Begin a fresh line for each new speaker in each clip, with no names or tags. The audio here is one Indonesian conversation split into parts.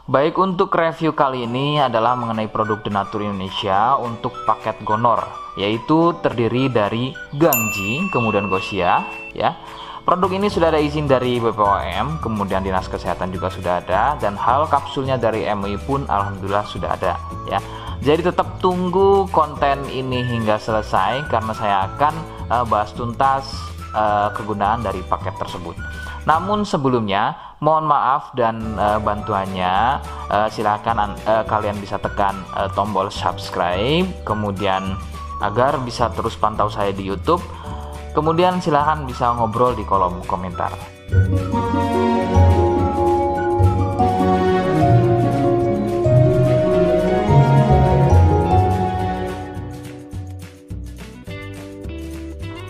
Baik, untuk review kali ini adalah mengenai produk Denatur Indonesia untuk paket Gonor, yaitu terdiri dari Gangji, kemudian Gosia, ya. Produk ini sudah ada izin dari BPOM, kemudian Dinas Kesehatan juga sudah ada, dan hal kapsulnya dari MUI pun alhamdulillah sudah ada, ya. Jadi tetap tunggu konten ini hingga selesai karena saya akan bahas tuntas kegunaan dari paket tersebut. Namun sebelumnya mohon maaf dan bantuannya, silakan kalian bisa tekan tombol subscribe, kemudian agar bisa terus pantau saya di YouTube. Kemudian silahkan bisa ngobrol di kolom komentar.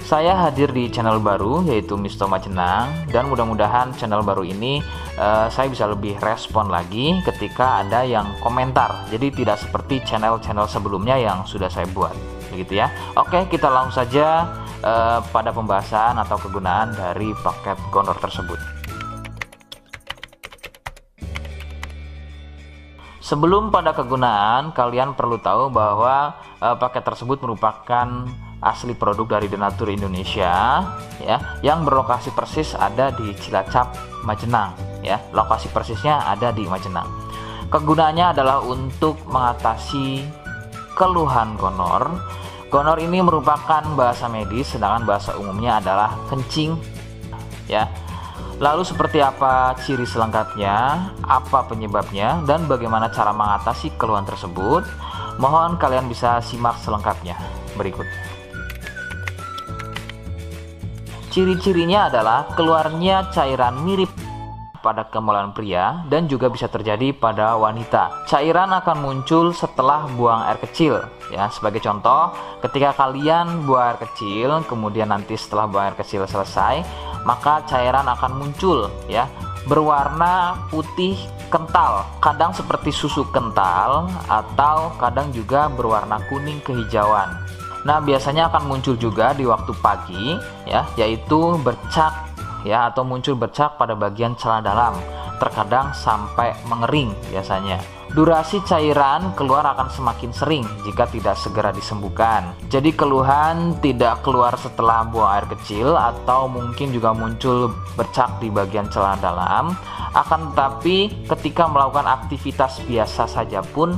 Saya hadir di channel baru yaitu Misto Majenang, dan mudah-mudahan channel baru ini saya bisa lebih respon lagi ketika ada yang komentar. Jadi tidak seperti channel-channel sebelumnya yang sudah saya buat, begitu ya. Oke, kita langsung saja pada pembahasan atau kegunaan dari paket Gonor tersebut. Sebelum pada kegunaan, kalian perlu tahu bahwa paket tersebut merupakan asli produk dari Denatur Indonesia, ya, yang berlokasi persis ada di Cilacap, Majenang, ya. Lokasi persisnya ada di Majenang. Kegunaannya adalah untuk mengatasi keluhan gonor. Gonor ini merupakan bahasa medis, sedangkan bahasa umumnya adalah kencing, ya. Lalu seperti apa ciri selengkapnya, apa penyebabnya, dan bagaimana cara mengatasi keluhan tersebut? Mohon kalian bisa simak selengkapnya berikut. Ciri-cirinya adalah keluarnya cairan mirip pada kemaluan pria dan juga bisa terjadi pada wanita. Cairan akan muncul setelah buang air kecil, ya. Sebagai contoh, ketika kalian buang air kecil, kemudian nanti setelah buang air kecil selesai, maka cairan akan muncul, ya, berwarna putih kental, kadang seperti susu kental atau kadang juga berwarna kuning kehijauan. Nah, biasanya akan muncul juga di waktu pagi, ya, yaitu bercak, ya, atau muncul bercak pada bagian celana dalam, terkadang sampai mengering biasanya. Durasi cairan keluar akan semakin sering jika tidak segera disembuhkan. Jadi keluhan tidak keluar setelah buang air kecil atau mungkin juga muncul bercak di bagian celana dalam, akan tetapi ketika melakukan aktivitas biasa saja pun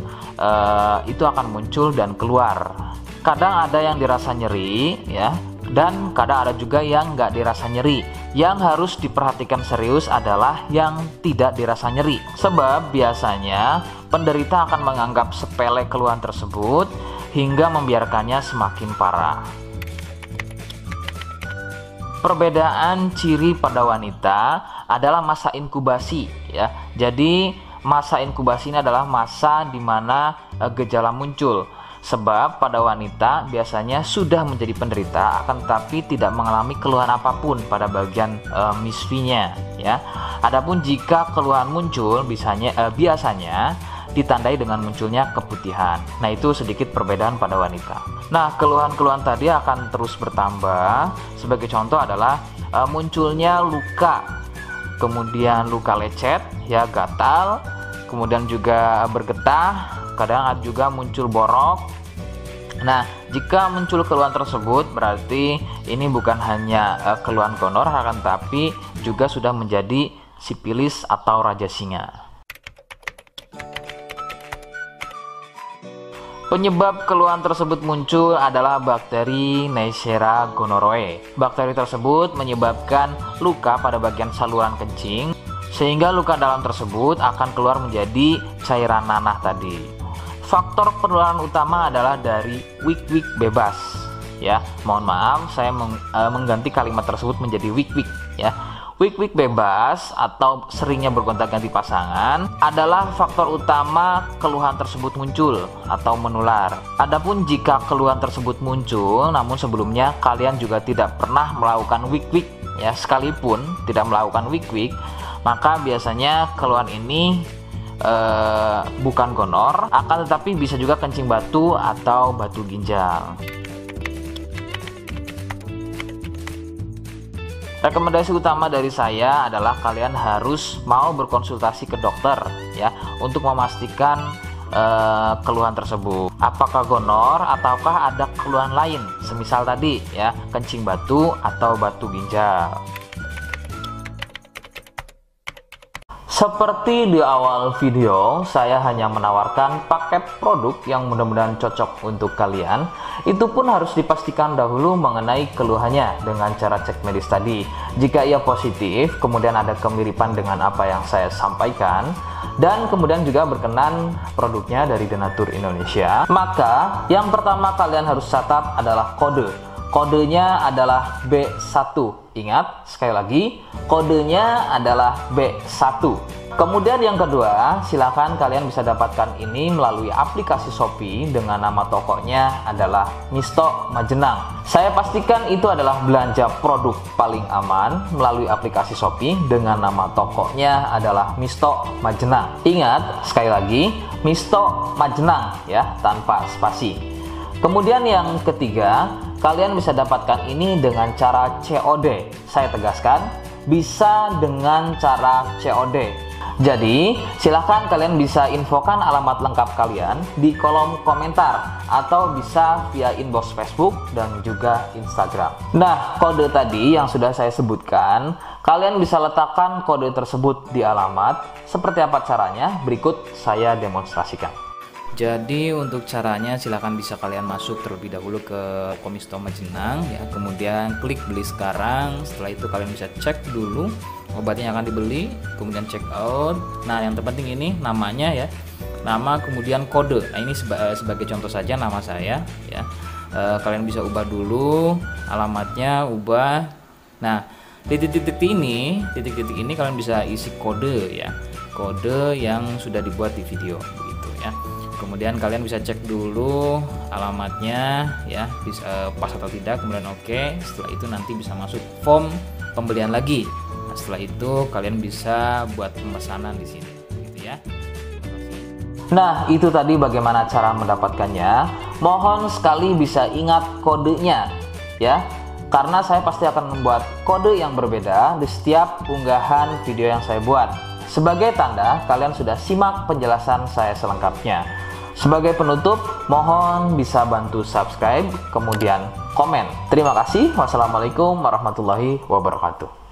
itu akan muncul dan keluar. Kadang ada yang dirasa nyeri, ya, dan kadang ada juga yang nggak dirasa nyeri. Yang harus diperhatikan serius adalah yang tidak dirasa nyeri, sebab biasanya penderita akan menganggap sepele keluhan tersebut hingga membiarkannya semakin parah. Perbedaan ciri pada wanita adalah masa inkubasi, ya. Jadi masa inkubasi ini adalah masa di mana gejala muncul. Sebab pada wanita biasanya sudah menjadi penderita akan tetapi tidak mengalami keluhan apapun pada bagian misfinya, ya. Adapun jika keluhan muncul biasanya ditandai dengan munculnya keputihan. Nah, itu sedikit perbedaan pada wanita. Nah, keluhan-keluhan tadi akan terus bertambah. Sebagai contoh adalah munculnya luka, kemudian luka lecet, ya, gatal, kemudian juga bergetah, kadang juga muncul borok. Nah, jika muncul keluhan tersebut berarti ini bukan hanya keluhan gonor, akan tapi juga sudah menjadi sipilis atau raja singa. Penyebab keluhan tersebut muncul adalah bakteri Neisseria gonorrhoeae. Bakteri tersebut menyebabkan luka pada bagian saluran kencing, sehingga luka dalam tersebut akan keluar menjadi cairan nanah tadi. Faktor penularan utama adalah dari wik-wik bebas, ya. Mohon maaf, saya mengganti kalimat tersebut menjadi wik-wik, ya. Wik-wik bebas atau seringnya bergonta-ganti pasangan adalah faktor utama keluhan tersebut muncul atau menular. Adapun jika keluhan tersebut muncul namun sebelumnya kalian juga tidak pernah melakukan wik-wik, ya, sekalipun tidak melakukan wik-wik, maka biasanya keluhan ini bukan gonor, akan tetapi bisa juga kencing batu atau batu ginjal. Rekomendasi utama dari saya adalah kalian harus mau berkonsultasi ke dokter ya untuk memastikan keluhan tersebut. Apakah gonor ataukah ada keluhan lain, semisal tadi ya kencing batu atau batu ginjal. Seperti di awal video, saya hanya menawarkan paket produk yang mudah-mudahan cocok untuk kalian. Itu pun harus dipastikan dahulu mengenai keluhannya dengan cara cek medis tadi. Jika ia positif, kemudian ada kemiripan dengan apa yang saya sampaikan, dan kemudian juga berkenan produknya dari Denatur Indonesia, maka yang pertama kalian harus catat adalah kode. Kodenya adalah B1. Ingat, sekali lagi, kodenya adalah B1. Kemudian yang kedua, silakan kalian bisa dapatkan ini melalui aplikasi Shopee dengan nama tokonya adalah Misto Majenang. Saya pastikan itu adalah belanja produk paling aman melalui aplikasi Shopee dengan nama tokonya adalah Misto Majenang. Ingat, sekali lagi, Misto Majenang ya, tanpa spasi. Kemudian yang ketiga, kalian bisa dapatkan ini dengan cara COD. Saya tegaskan, bisa dengan cara COD. Jadi, silahkan kalian bisa infokan alamat lengkap kalian di kolom komentar atau bisa via inbox Facebook dan juga Instagram. Nah, kode tadi yang sudah saya sebutkan, kalian bisa letakkan kode tersebut di alamat. Seperti apa caranya? Berikut saya demonstrasikan. Jadi untuk caranya silahkan bisa kalian masuk terlebih dahulu ke Misto Majenang ya, kemudian klik beli sekarang. Setelah itu kalian bisa cek dulu obatnya yang akan dibeli, kemudian check out. Nah yang terpenting ini namanya ya, nama kemudian kode. Nah ini sebagai contoh saja nama saya ya. Kalian bisa ubah dulu alamatnya, ubah. Nah titik-titik ini kalian bisa isi kode ya, kode yang sudah dibuat di video begitu ya. Kemudian kalian bisa cek dulu alamatnya ya, bisa pas atau tidak, kemudian oke. Setelah itu nanti bisa masuk form pembelian lagi. Nah, setelah itu kalian bisa buat pemesanan di sini gitu ya. Nah, itu tadi bagaimana cara mendapatkannya. Mohon sekali bisa ingat kodenya ya. Karena saya pasti akan membuat kode yang berbeda di setiap unggahan video yang saya buat. Sebagai tanda kalian sudah simak penjelasan saya selengkapnya. Sebagai penutup, mohon bisa bantu subscribe, kemudian komen. Terima kasih. Wassalamualaikum warahmatullahi wabarakatuh.